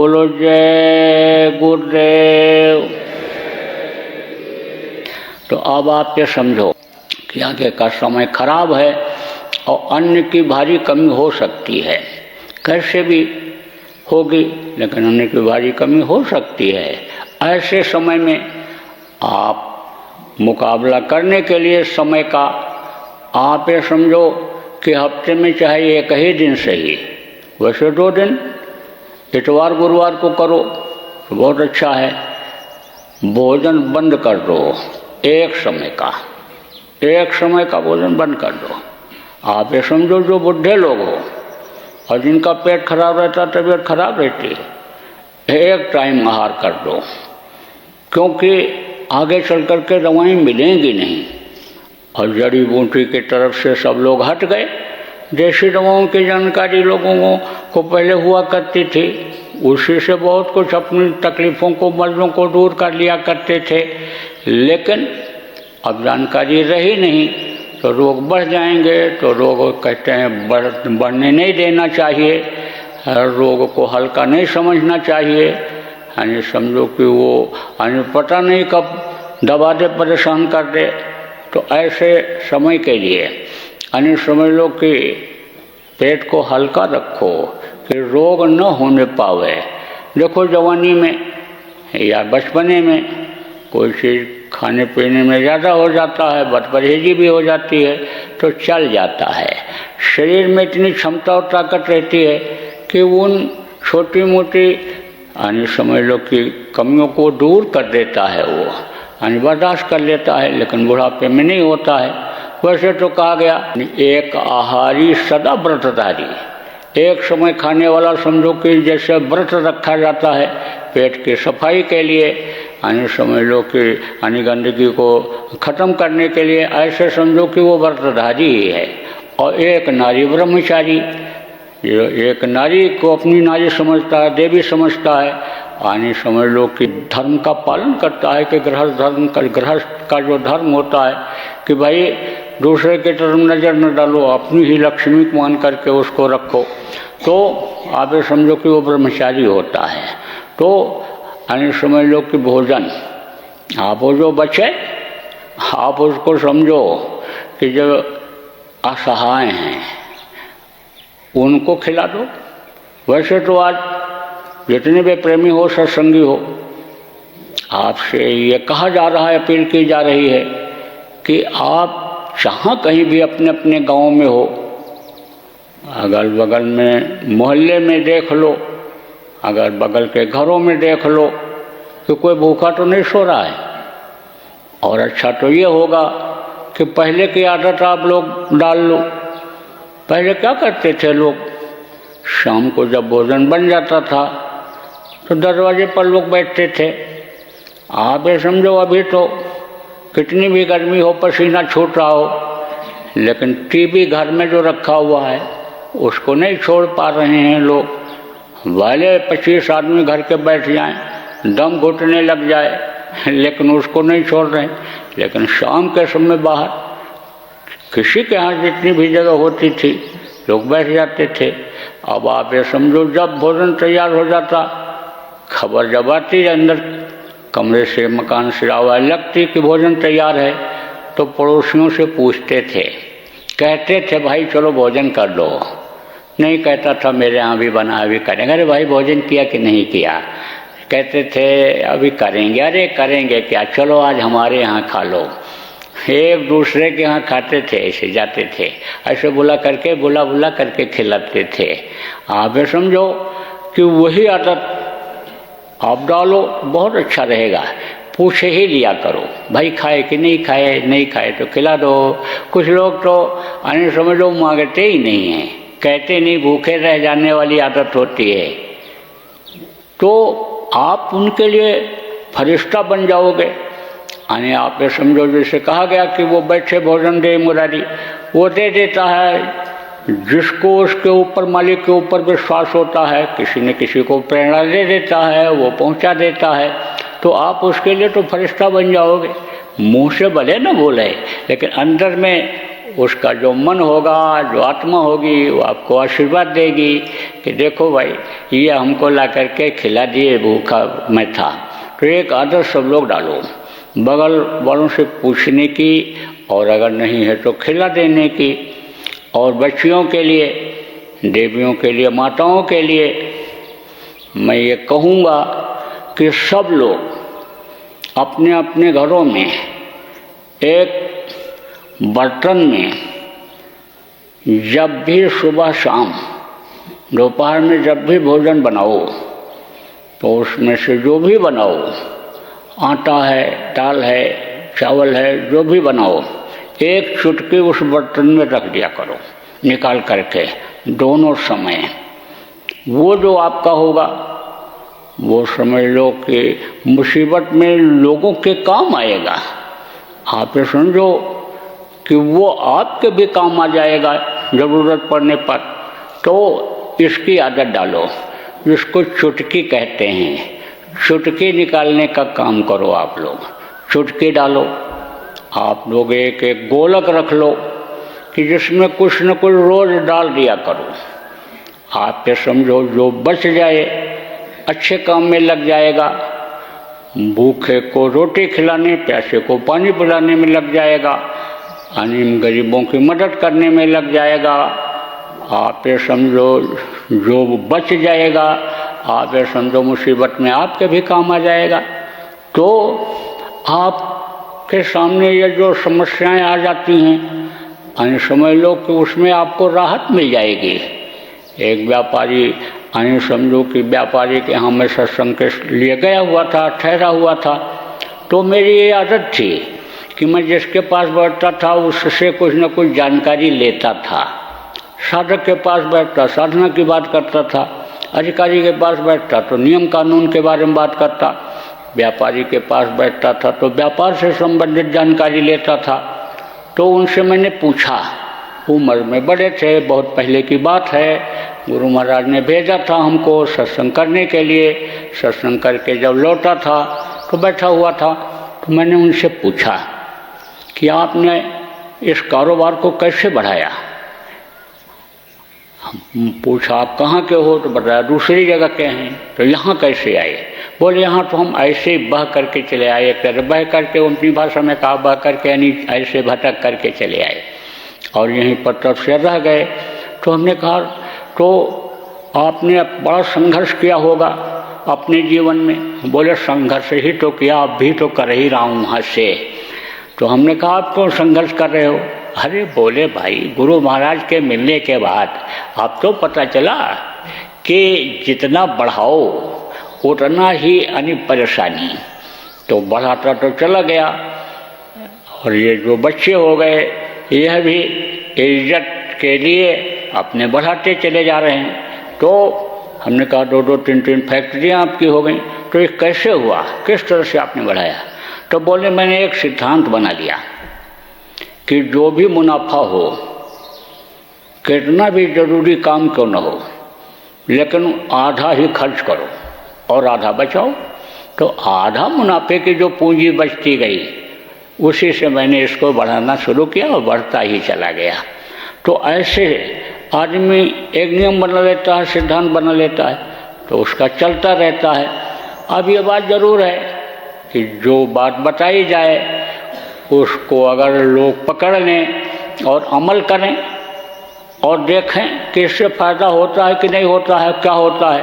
बोलो जय गुरुदेव। तो अब आप ये समझो कि आगे का समय खराब है और अन्न की भारी कमी हो सकती है। कैसे भी होगी, लेकिन अन्न की भारी कमी हो सकती है। ऐसे समय में आप मुकाबला करने के लिए समय का आप ये समझो कि हफ्ते में चाहे एक ही दिन सही, वैसे 2 दिन इतवार गुरुवार को करो तो बहुत अच्छा है। भोजन बंद कर दो, एक समय का भोजन बंद कर दो। आप ये समझो जो बुढ़े लोग हो और जिनका पेट खराब रहता, तबीयत खराब रहती है, एक टाइम आहार कर दो, क्योंकि आगे चल कर के दवाएँ मिलेंगी नहीं। और जड़ी बूटी की तरफ से सब लोग हट गए। देसी दवाओं की जानकारी लोगों को पहले हुआ करती थी, उसी से बहुत कुछ अपनी तकलीफ़ों को मर्ज़ों को दूर कर लिया करते थे। लेकिन अब जानकारी रही नहीं तो रोग बढ़ जाएंगे। तो रोग कहते हैं बढ़ने नहीं देना चाहिए, रोग को हल्का नहीं समझना चाहिए। यानी समझो कि वो पता नहीं कब दबा दे, परेशान कर दे। तो ऐसे समय के लिए समझ लो कि पेट को हल्का रखो कि रोग न होने पावे। देखो जवानी में या बचपने में कोई चीज़ खाने पीने में ज़्यादा हो जाता है, बदपरहेजी भी हो जाती है, तो चल जाता है। शरीर में इतनी क्षमता और ताकत रहती है कि उन छोटी मोटी समझ लो कि कमियों को दूर कर देता है। वो बर्दाश्त कर लेता है, लेकिन बुढ़ापे में नहीं होता है। वैसे तो कहा गया एक आहारी सदा व्रतधारी। एक समय खाने वाला समझो कि जैसे व्रत रखा जाता है पेट की सफाई के लिए, समझ लो कि गंदगी को ख़त्म करने के लिए, ऐसे समझो कि वो व्रतधारी ही है। और एक नारी ब्रह्मचारी, एक नारी को अपनी नारी समझता है, देवी समझता है, समझ लो कि धर्म का पालन करता है कि गृहस्थ का जो धर्म होता है कि भाई दूसरे के तरफ नज़र न डालो, अपनी ही लक्ष्मी को मान करके उसको रखो। तो आप ये समझो कि वो ब्रह्मचारी होता है। तो समझ लो कि भोजन आप जो बचे आप उसको समझो कि जो असहाय हैं उनको खिला दो। वैसे तो आज जितने भी प्रेमी हो, सत्संगी हो, आपसे ये कहा जा रहा है, अपील की जा रही है कि आप जहाँ कहीं भी अपने अपने गांव में हो, अगल बगल में मोहल्ले में देख लो, अगल बगल के घरों में देख लो कि कोई भूखा तो नहीं सो रहा है। और अच्छा तो ये होगा कि पहले की आदत आप लोग डाल लो। पहले क्या करते थे लोग, शाम को जब भोजन बन जाता था तो दरवाजे पर लोग बैठते थे। आप ये समझो अभी तो कितनी भी गर्मी हो, पसीना छूट रहा हो, लेकिन टीवी घर में जो रखा हुआ है उसको नहीं छोड़ पा रहे हैं लोग। वाले 25 आदमी घर के बैठ जाएं, दम घुटने लग जाए, लेकिन उसको नहीं छोड़ रहे। लेकिन शाम के समय बाहर किसी के यहाँ जितनी भी जगह होती थी लोग बैठ जाते थे। अब आप ये समझो जब भोजन तैयार हो जाता, खबर जब आती अंदर कमरे से, मकान से आवाज़ लगती कि भोजन तैयार है, तो पड़ोसियों से पूछते थे, कहते थे भाई चलो भोजन कर दो। नहीं कहता था मेरे यहाँ भी बना, अभी करेंगे। अरे भाई भोजन किया कि नहीं किया? कहते थे अभी करेंगे। अरे करेंगे क्या, चलो आज हमारे यहाँ खा लो। एक दूसरे के यहाँ खाते थे, ऐसे जाते थे, ऐसे बुला करके खिलाते थे। आप ये समझो कि वही आदत आप डालो, बहुत अच्छा रहेगा। पूछे ही लिया करो, भाई खाए कि नहीं खाए, नहीं खाए तो खिला दो। कुछ लोग तो समझो मांगते ही नहीं हैं, कहते नहीं, भूखे रह जाने वाली आदत होती है। तो आप उनके लिए फरिश्ता बन जाओगे। आप ये समझो जैसे कहा गया कि वो बैठे भोजन दे मुरारी, वो दे देता है जिसको उसके ऊपर, मालिक के ऊपर विश्वास होता है। किसी न किसी को प्रेरणा दे देता है, वो पहुंचा देता है। तो आप उसके लिए तो फरिश्ता बन जाओगे। मुंह से भले न बोले, लेकिन अंदर में उसका जो मन होगा, जो आत्मा होगी, वो आपको आशीर्वाद देगी कि देखो भाई ये हमको ला करके खिला दिए, भूखा मैं था। तो एक आदत सब लोग डालो, बगल वालों से पूछने की, और अगर नहीं है तो खिला देने की। और बच्चियों के लिए, देवियों के लिए, माताओं के लिए मैं ये कहूँगा कि सब लोग अपने अपने घरों में एक बर्तन में जब भी सुबह शाम दोपहर में जब भी भोजन बनाओ तो उसमें से जो भी बनाओ, आटा है, दाल है, चावल है, जो भी बनाओ, एक चुटकी उस बर्तन में रख दिया करो निकाल करके दोनों समय। वो जो आपका होगा वो समझ लो कि मुसीबत में लोगों के काम आएगा। आप ये समझो कि वो आपके भी काम आ जाएगा ज़रूरत पड़ने पर। तो इसकी आदत डालो, जिसको चुटकी कहते हैं। चुटकी निकालने का काम करो आप लोग, चुटकी डालो। आप लोग एक एक गोलक रख लो कि जिसमें कुछ न कुछ रोज़ डाल दिया करो। आप ये समझो जो बच जाए अच्छे काम में लग जाएगा। भूखे को रोटी खिलाने, प्यासे को पानी पिलाने में लग जाएगा, अनिम गरीबों की मदद करने में लग जाएगा। आप ये समझो जो बच जाएगा, आप ये समझो मुसीबत में आपके भी काम आ जाएगा। तो आपके सामने ये जो समस्याएं आ जाती हैं, समझ लो कि उसमें आपको राहत मिल जाएगी। एक व्यापारी, समझो कि व्यापारी के यहाँ मैं सत्संग के लिए गया हुआ था, ठहरा हुआ था। तो मेरी ये आदत थी कि मैं जिसके पास बैठता था उससे कुछ न कुछ जानकारी लेता था। साधक के पास बैठता साधना की बात करता था, अधिकारी के पास बैठता तो नियम कानून के बारे में बात करता, व्यापारी के पास बैठता था तो व्यापार से संबंधित जानकारी लेता था। तो उनसे मैंने पूछा, उम्र में बड़े थे, बहुत पहले की बात है, गुरु महाराज ने भेजा था हमको सत्संग करने के लिए। सत्संग करके जब लौटा था तो बैठा हुआ था, तो मैंने उनसे पूछा कि आपने इस कारोबार को कैसे बढ़ाया। पूछा आप कहाँ के हो, तो बताया दूसरी जगह के हैं। तो यहाँ कैसे आए? बोले यहाँ तो हम ऐसे बह करके चले आए। कर बह करके अपनी भाषा में कहा, बह करके यानी ऐसे भटक करके चले आए और यहीं पर तब से रह गए। तो हमने कहा तो आपने बड़ा संघर्ष किया होगा अपने जीवन में। बोले संघर्ष ही तो किया, अब भी तो कर ही रहा हूँ वहाँ से। तो हमने कहा आप तो संघर्ष कर रहे हो। अरे बोले भाई गुरु महाराज के मिलने के बाद अब तो पता चला कि जितना बढ़ाओ उतना ही यानी परेशानी। तो बढ़ाता तो चला गया, और ये जो बच्चे हो गए यह भी इज्जत के लिए अपने बढ़ाते चले जा रहे हैं। तो हमने कहा 2-2, 3-3 फैक्ट्रियाँ आपकी हो गई, तो ये कैसे हुआ, किस तरह से आपने बढ़ाया? तो बोले मैंने एक सिद्धांत बना लिया कि जो भी मुनाफा हो, कितना भी जरूरी काम क्यों न हो, लेकिन आधा ही खर्च करो और आधा बचाओ। तो आधा मुनाफे की जो पूंजी बचती गई उसी से मैंने इसको बढ़ाना शुरू किया और बढ़ता ही चला गया। तो ऐसे आदमी एक नियम बना लेता है, सिद्धांत बना लेता है, तो उसका चलता रहता है। अब ये बात ज़रूर है कि जो बात बताई जाए उसको अगर लोग पकड़ लें और अमल करें और देखें कि इससे फ़ायदा होता है कि नहीं होता है, क्या होता है,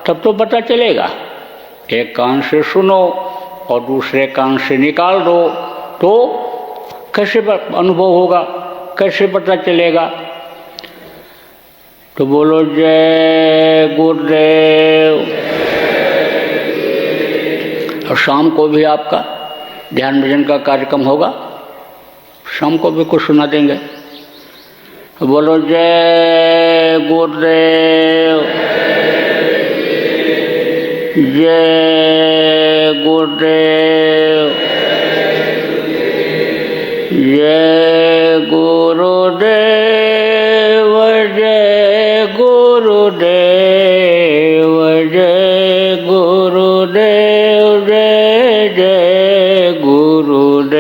तब तो पता चलेगा। एक कान से सुनो और दूसरे कान से निकाल दो तो कैसे अनुभव होगा, कैसे पता चलेगा? तो बोलो जय गुरुदेव। और शाम को भी आपका ध्यान भजन का कार्यक्रम होगा, शाम को भी कुछ सुना देंगे। तो बोलो जय गुरुदेव, जय गुरुदेव, जय गुरुदेव, जय गुरुदेव, जय गुरुदेव, जय जय गुरुदेव।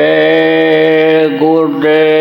जय गुरुदेव।